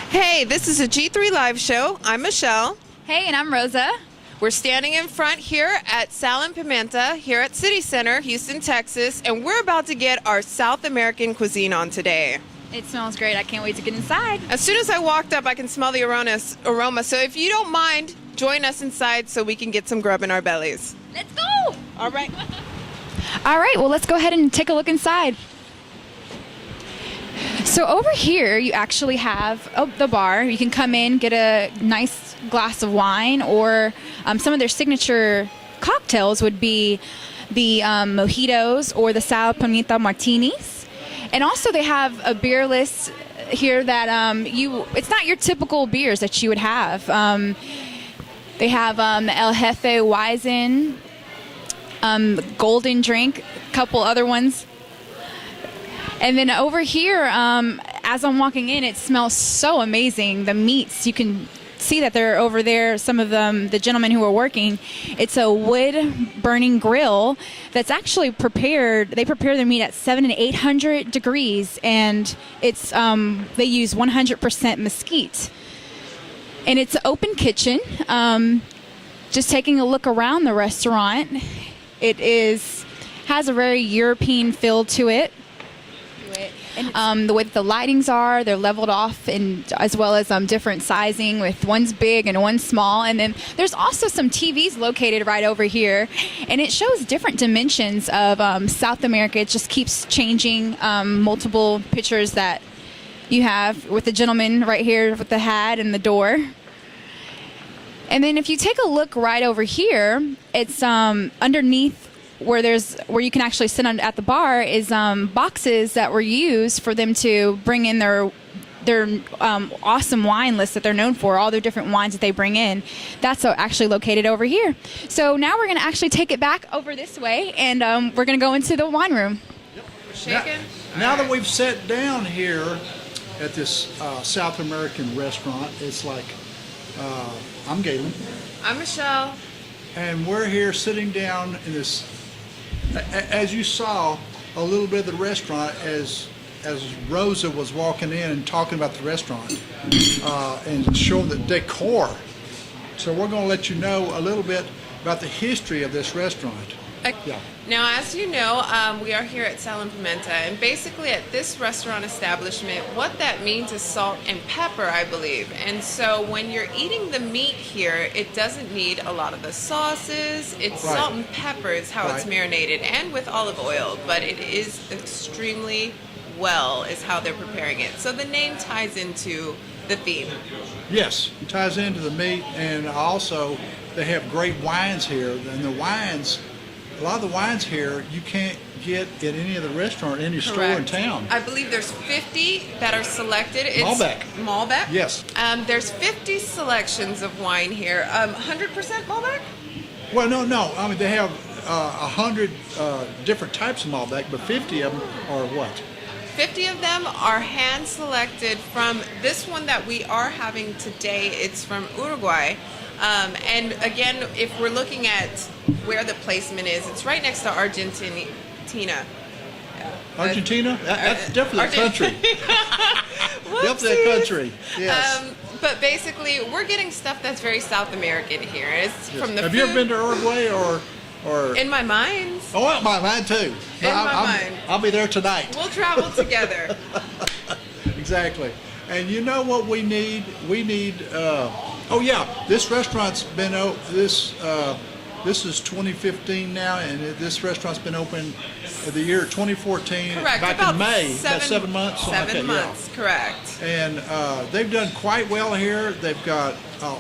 Hey, this is a G3 Live show. I'm Michelle. Hey, and I'm Rosa. We're standing in front here at Sal Y Pimentia here at City Center, Houston, Texas, and we're about to get our South American cuisine on today. It smells great. I can't wait to get inside. As soon as I walked up, I can smell the aroma. So if you don't mind, join us inside so we can get some grub in our bellies. Let's go. All right. All right, well, let's go ahead and take a look inside. So over here, you actually have the bar. You can come in, get a nice glass of wine, or some of their signature cocktails would be the mojitos or the Sal Y Pimentia martinis. And also they have a beer list here that it's not your typical beers that you would have. They have El Jefe Weizen, Golden Drink, a couple other ones. And then over here, as I'm walking in, it smells so amazing. The meats, you can see that they're over there, some of them, the gentlemen who are working. It's a wood-burning grill that's actually prepared. They prepare their meat at 700 and 800 degrees, and it's they use 100% mesquite. And it's an open kitchen. Just taking a look around the restaurant, it has a very European feel to it. The way that the lightings are, they're leveled off, and as well as different sizing, with one's big and one's small. And then there's also some TVs located right over here, and it shows different dimensions of South America. It just keeps changing, multiple pictures that you have with the gentleman right here with the hat and the door. And then if you take a look right over here, it's underneath where you can actually sit at the bar is boxes that were used for them to bring in their awesome wine list that they're known for, all their different wines that they bring in. That's actually located over here. So now we're going to actually take it back over this way, and we're going to go into the wine room. Yep. Shaken? Now that we've sat down here at this South American restaurant, it's like, I'm Gayland. I'm Michelle. And we're here sitting down in this, as you saw a little bit of the restaurant as Rosa was walking in and talking about the restaurant and showing the decor. So we're going to let you know a little bit about the history of this restaurant. Yeah. Now, as you know, we are here at Sal Y Pimentia, and basically at this restaurant establishment, what that means is salt and pepper, I believe. And so when you're eating the meat here, it doesn't need a lot of the sauces. It's Right. salt and pepper is how it's marinated, and with olive oil, but it is extremely well is how they're preparing it. So the name ties into the theme. Yes, it ties into the meat, and also they have great wines here. And the wines, a lot of the wines here you can't get at any of the restaurant, any store in town. I believe there's 50 that are selected. It's Malbec. Malbec? Yes. There's 50 selections of wine here. 100% Malbec? Well, no. I mean, they have 100 different types of Malbec, but 50 of them are what? 50 of them are hand selected from this one that we are having today. It's from Uruguay. And again, if we're looking at where the placement is, it's right next to Argentina. Argentina? That's definitely a country. Definitely a country. Yes. But basically, we're getting stuff that's very South American here. It's Yes. from the Have food. you ever been to Uruguay or? In my mind. Oh, well, mine too. In my mind. I'll be there tonight. We'll travel together. Exactly. And you know what we need? We need. Oh yeah, this restaurant's been this is 2015 now, and this restaurant's been open the year 2014. Correct. Back about in May. About 7 months. something like 7 that, yeah. months, correct. And they've done quite well here. They've got a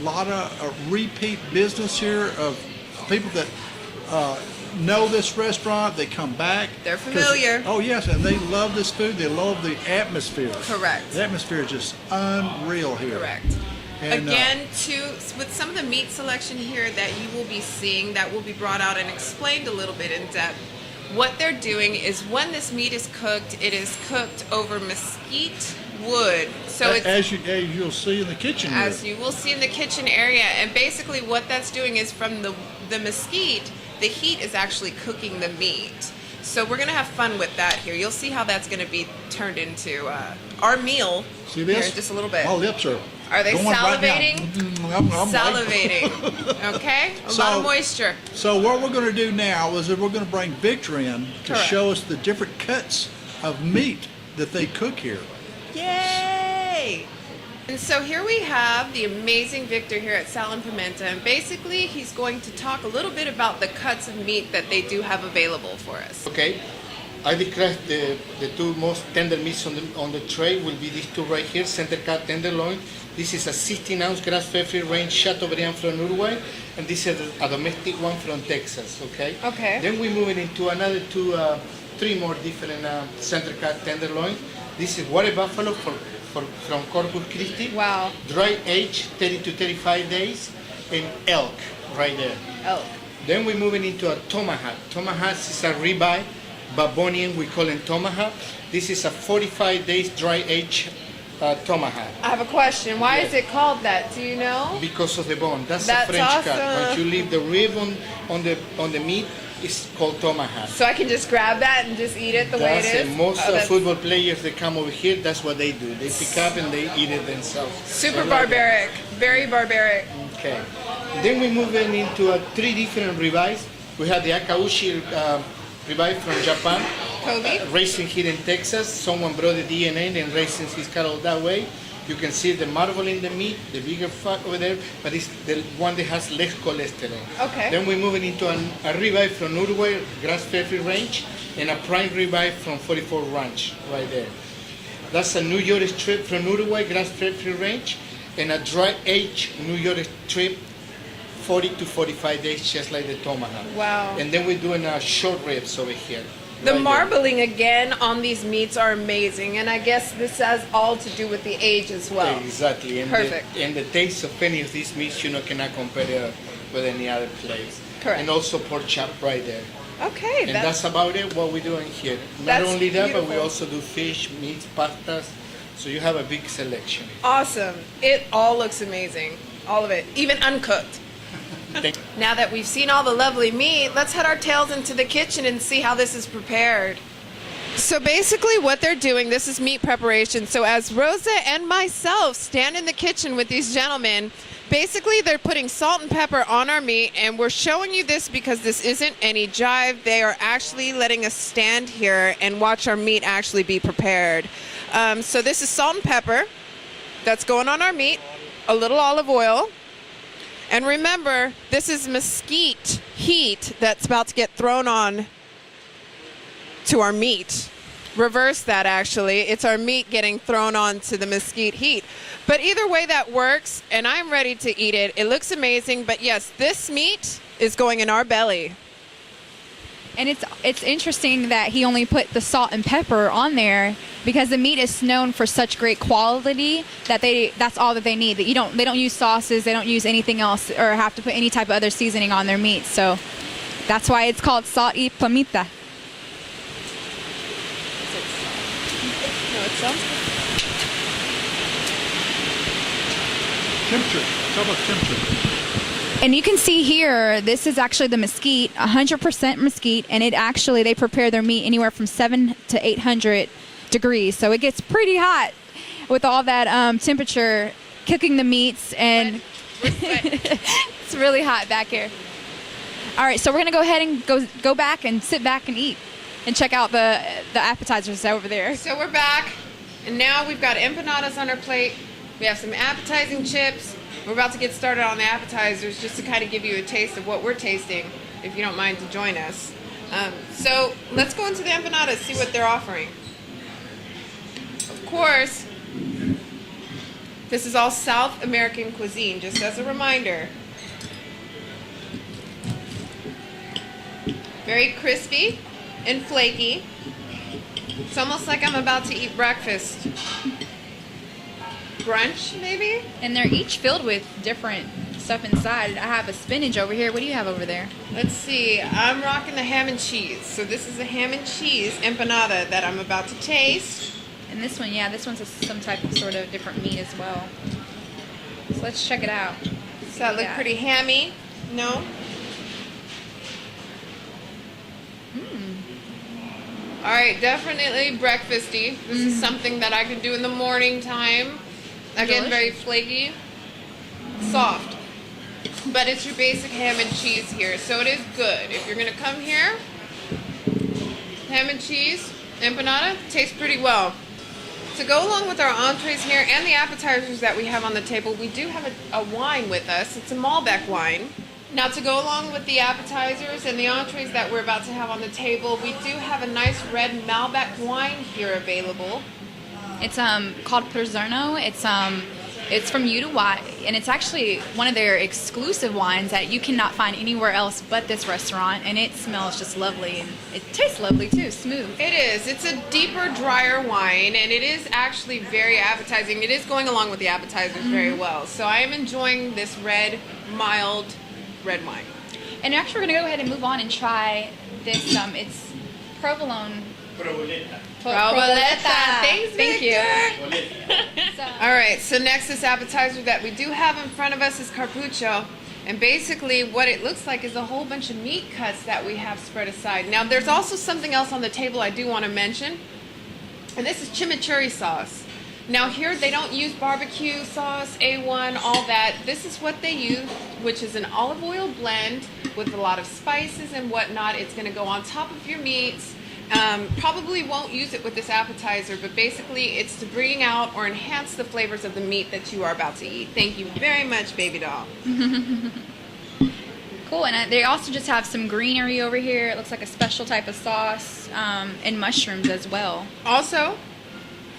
lot of repeat business here of people that know this restaurant. They come back. They're familiar. Oh yes, and they love this food. They love the atmosphere. Correct. The atmosphere is just unreal here. Correct. And, Again, with some of the meat selection here that you will be seeing, that will be brought out and explained a little bit in depth. What they're doing is when this meat is cooked, it is cooked over mesquite wood. So it's, as you'll see in the kitchen. as you will see in the kitchen area, and basically what that's doing is from the mesquite, the heat is actually cooking the meat. So we're gonna have fun with that here. You'll see how that's gonna be turned into our meal. See this? Here in just a little bit. My lips are. Are they going right now. salivating? I'm Salivating. Okay. A lot of moisture. So what we're going to do now is that we're going to bring Victor in to Correct. show us the different cuts of meat that they cook here. Yay! And so here we have the amazing Victor here at Sal Y Pimentia, and basically he's going to talk a little bit about the cuts of meat that they do have available for us. Okay, I described the two most tender meats on the tray will be these two right here, center cut tenderloin. This is a 16-ounce grass-fed free range Chateaubriand from Uruguay, and this is a domestic one from Texas. Okay. Okay. Then we're moving into another three more different center cut tenderloin. This is water buffalo from Corpus Christi. Wow. Dry age 30 to 35 days, and elk right there. Oh. Then we're moving into a tomahawk. Tomahawk is a ribeye, Babonian, we call it tomahawk. This is a 45 days dry age tomahawk. I have a question. Why Yes. is it called that? Do you know? Because of the bone. That's That's a French cut. awesome. Once you leave the rib on the meat, it's called tomahawk. So I can just grab that and just eat it the way it That's is? it. Most Oh, that's football players that come over here, that's what they do. They pick up and they eat it themselves. super They like it. barbaric. Very barbaric. Okay. Then we're moving into three different ribeyes. We have the Akaushi ribeye from Japan. Kobe? Raising here in Texas, someone brought the DNA and raising his cattle that way. You can see the marble in the meat, the bigger fat over there, but it's the one that has less cholesterol. Okay. Then we're moving into a ribeye from Uruguay, grass-fed free range, and a prime ribeye from 44 Ranch, right there. That's a New York strip from Uruguay, grass-fed free range, and a dry-aged New York strip, 40 to 45 days, just like the tomahawk. Wow. And then we're doing short ribs over here. The right there. marbling again on these meats are amazing, and I guess this has all to do with the age as well. Exactly. And Perfect. And the taste of any of these meats, cannot compare it with any other place. Correct. And also pork chop right there. Okay, And that's about it, what we're doing here. Not That's only that, but we beautiful. also do fish, meats, pastas. So you have a big selection. awesome. It all looks amazing. All of it, even uncooked. Thank- Now that we've seen all the lovely meat, let's head our tails into the kitchen and see how this is prepared. So basically what they're doing, this is meat preparation. So as Rosa and myself stand in the kitchen with these gentlemen, basically they're putting salt and pepper on our meat, and we're showing you this because this isn't any jive. They are actually letting us stand here and watch our meat actually be prepared. So this is salt and pepper that's going on our meat, a little olive oil. And remember, this is mesquite heat that's about to get thrown on to our meat. Reverse that, actually. It's our meat getting thrown on to the mesquite heat. But either way that works, and I'm ready to eat it. It looks amazing, but yes, this meat is going in our belly. And it's interesting that he only put the salt and pepper on there because the meat is known for such great quality that that's all that they need. That they don't use sauces, they don't use anything else, or have to put any type of other seasoning on their meat. So that's why it's called Sal Y Pimentia. No, it sounds good. Temperature. How about temperature? And you can see here, this is actually the mesquite, 100% mesquite, and they prepare their meat anywhere from 700 to 800 degrees. So it gets pretty hot with all that temperature cooking the meats, and it's really hot back here. All right, so we're gonna go ahead and go back and sit back and eat and check out the appetizers over there. So we're back, and now we've got empanadas on our plate. We have some appetizing chips. We're about to get started on the appetizers just to kind of give you a taste of what we're tasting, if you don't mind to join us. So let's go into the empanadas, see what they're offering. Of course, this is all South American cuisine, just as a reminder. Very crispy and flaky. It's almost like I'm about to eat breakfast. Brunch, maybe? And they're each filled with different stuff inside. I have a spinach over here. What do you have over there? Let's see. I'm rocking the ham and cheese. So this is a ham and cheese empanada that I'm about to taste. And this one, this one's some type of sort of different meat as well. So let's check it out. Does that look pretty hammy? No? All right, definitely breakfasty. This is something that I can do in the morning time. Again, very flaky, soft. But it's your basic ham and cheese here, so it is good. If you're gonna come here, ham and cheese, empanada, tastes pretty well. To go along with our entrees here and the appetizers that we have on the table, we do have a wine with us. It's a Malbec wine. Now to go along with the appetizers and the entrees that we're about to have on the table, we do have a nice red Malbec wine here available. It's called Perserno. It's from Uruguay, and it's actually one of their exclusive wines that you cannot find anywhere else but this restaurant, and it smells just lovely, and it tastes lovely too, smooth. It is. It's a deeper, drier wine, and it is actually very appetizing. It is going along with the appetizers very well. So I am enjoying this red, mild red wine. And actually, we're gonna go ahead and move on and try this. It's provolone. Provoleta. Thanks, Thank you. Victor. All right, so next, this appetizer that we do have in front of us is carpaccio. And basically what it looks like is a whole bunch of meat cuts that we have spread aside. Now, there's also something else on the table I do want to mention, and this is chimichurri sauce. Now here, they don't use barbecue sauce, A1, all that. This is what they use, which is an olive oil blend with a lot of spices and whatnot. It's going to go on top of your meats. Probably won't use it with this appetizer, but basically it's to bring out or enhance the flavors of the meat that you are about to eat. Thank you very much, baby doll. Cool, and they also just have some greenery over here. It looks like a special type of sauce, and mushrooms as well. Also,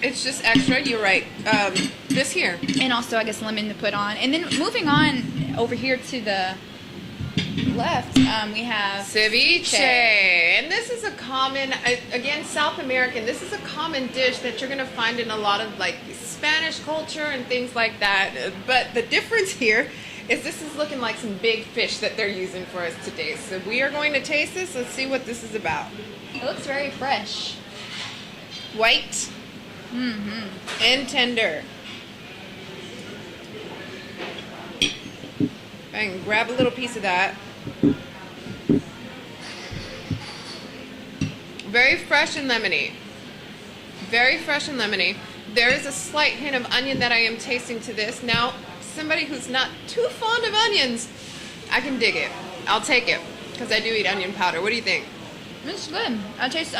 it's just extra, you're right, this here. And also, I guess, lemon to put on. And then moving on over here to the left, we have Ceviche. And this is a common, again, South American, this is a common dish that you're going to find in a lot of like Spanish culture and things like that. But the difference here is this is looking like some big fish that they're using for us today. So we are going to taste this. Let's see what this is about. It looks very fresh. White and tender. I can grab a little piece of that. Very fresh and lemony. Very fresh and lemony. There is a slight hint of onion that I am tasting to this. Now, somebody who's not too fond of onions, I can dig it. I'll take it, because I do eat onion powder. What do you think? It's good. I taste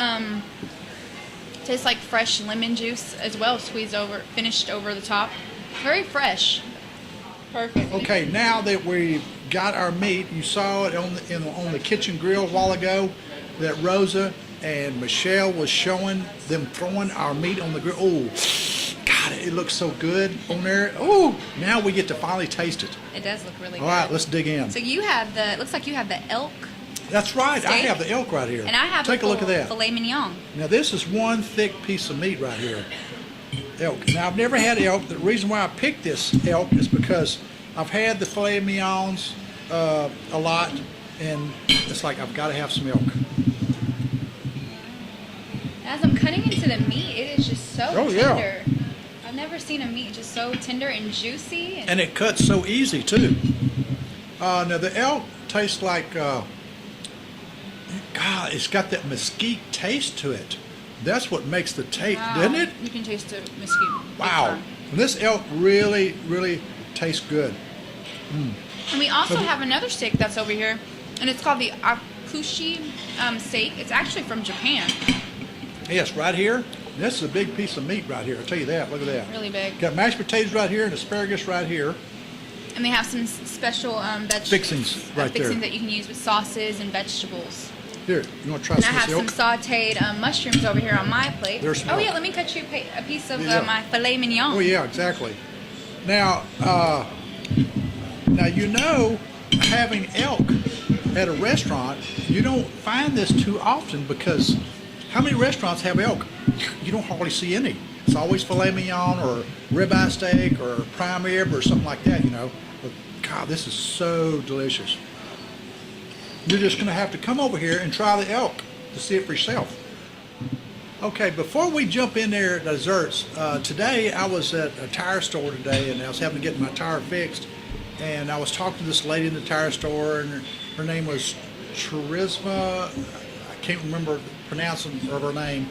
tastes like fresh lemon juice as well, finished over the top. Very fresh. Perfect. Okay, now that we've got our meat, you saw it on the kitchen grill a while ago that Rosa and Michelle was showing them throwing our meat on the grill. Oh, God, it looks so good on there. Oh, now we get to finally taste it. It does look really good. All right, let's dig in. So you have it looks like you have the elk. That's right, I steak. have the elk right here. And I have Take a look at that. filet mignon. Now this is one thick piece of meat right here. Elk. Now I've never had elk. The reason why I picked this elk is because I've had the filet mignons a lot, and it's like I've got to have some elk. As I'm cutting into the meat, it is just so Oh, tender. yeah. I've never seen a meat just so tender and juicy. And it cuts so easy too. Now the elk tastes like, God, it's got that mesquite taste to it. That's what makes the taste, Wow. doesn't it? You can taste the mesquite. Wow. And this elk really, really tastes good. And we also have another steak that's over here, and it's called the akushi steak. It's actually from Japan. Yes, right here. This is a big piece of meat right here. I'll tell you that. Look at that. Really big. Got mashed potatoes right here and asparagus right here. And they have some special Fixings right there. fixings that you can use with sauces and vegetables. Here, you want to try And I some of have this some elk? sauteed mushrooms over here on my plate. There's some oh elk. yeah, let me cut you a piece of Yeah. my filet mignon. Oh yeah, exactly. Now, you know, having elk at a restaurant, you don't find this too often because how many restaurants have elk? You don't hardly see any. It's always filet mignon or ribeye steak or prime rib or something like that, you know. But God, this is so delicious. You're just going to have to come over here and try the elk to see it for yourself. Okay, before we jump in there at desserts, today I was at a tire store today and I was having to get my tire fixed. And I was talking to this lady in the tire store, and her name was Charisma. I can't remember pronouncing of her name.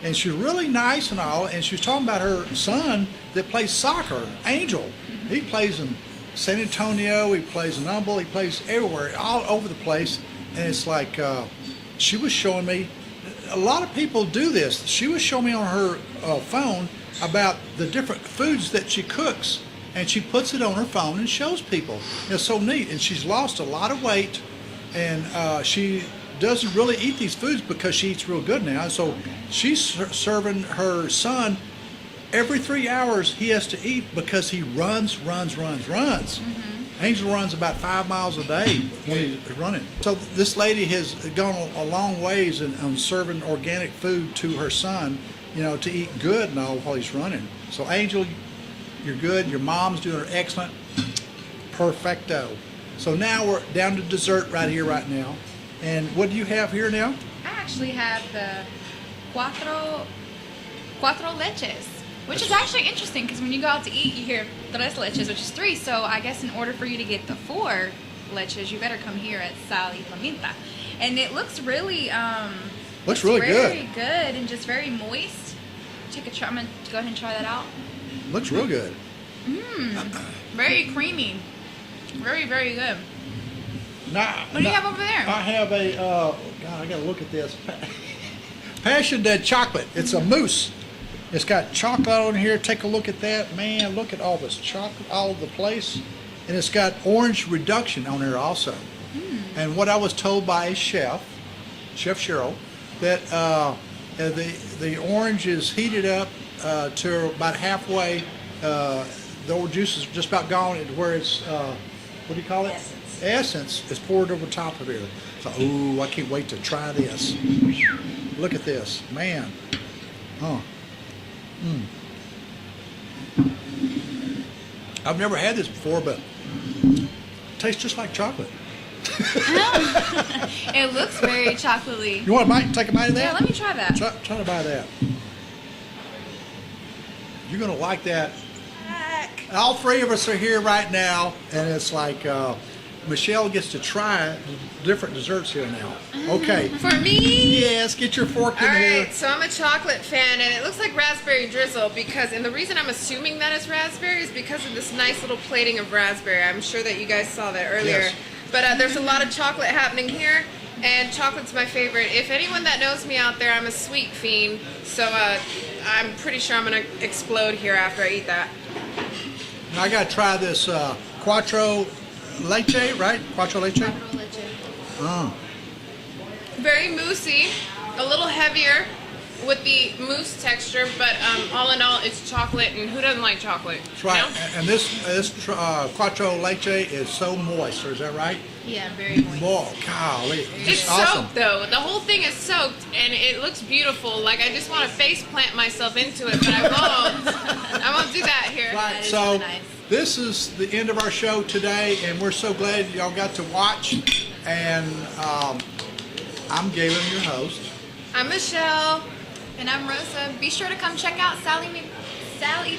And she's really nice and all, and she was talking about her son that plays soccer, Angel. He plays in San Antonio, he plays in Humble, he plays everywhere, all over the place. And it's like, she was showing me, a lot of people do this. She was showing me on her phone about the different foods that she cooks, and she puts it on her phone and shows people. It's so neat, and she's lost a lot of weight, and she doesn't really eat these foods because she eats real good now. So she's serving her son every 3 hours. He has to eat because he runs. Angel runs about 5 miles a day when he's running. So this lady has gone a long ways in serving organic food to her son, to eat good and all while he's running. So Angel, you're good. Your mom's doing excellent. Perfecto. So now we're down to dessert right here, right now. And what do you have here now? I actually have the cuatro leches, which is actually interesting because when you go out to eat, you hear tres leches, which is 3. So I guess in order for you to get the 4 leches, you better come here at Sal Y Pimentia. And it looks really, very good and just very moist. Take a try. I'm gonna go ahead and try that out. Looks real good. Very creamy. Very, very good. Now, What do you have over there? I have a, God, I gotta look at this. Passion Dead chocolate. It's a mousse. It's got chocolate on here. Take a look at that. Man, look at all this chocolate all over the place. And it's got orange reduction on there also. And what I was told by a chef, Chef Cheryl, that the orange is heated up to about halfway. The orange juice is just about gone to where it's, what do you call it? Essence is poured over top of here. So, ooh, I can't wait to try this. Look at this, man. I've never had this before, but it tastes just like chocolate. It looks very chocolatey. You want a bite? Take a bite of that? Yeah, let me try that. Try to buy that. You're gonna like that. All 3 of us are here right now, and it's like Michelle gets to try different desserts here now. Okay. For me? Yes, get your fork in All here. right, so I'm a chocolate fan, and it looks like raspberry drizzle and the reason I'm assuming that it's raspberry is because of this nice little plating of raspberry. I'm sure that you guys saw that earlier. Yes. But there's a lot of chocolate happening here, and chocolate's my favorite. If anyone that knows me out there, I'm a sweet fiend, so I'm pretty sure I'm going to explode here after I eat that. Now I gotta try this quattro leche, right? Quattro leche? Very moussey, a little heavier with the mousse texture, but all in all, it's chocolate, and who doesn't like chocolate? That's right. And this quattro leche is so moist, is that right? Yeah, very moist. Whoa, golly. It's awesome. soaked though. The whole thing is soaked, and it looks beautiful. Like I just want to face plant myself into it, but I won't. I won't do that here. Right, is so really nice. this is the end of our show today, and we're so glad y'all got to watch. And I'm Gayland, your host. I'm Michelle. And I'm Rosa. Be sure to come check out Sal Y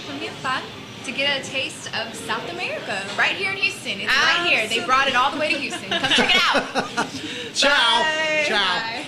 Pimentia to get a taste of South America right here in Houston. It's right here. They brought it all the way to Houston. Come check it out. Ciao. Bye. Ciao. Bye.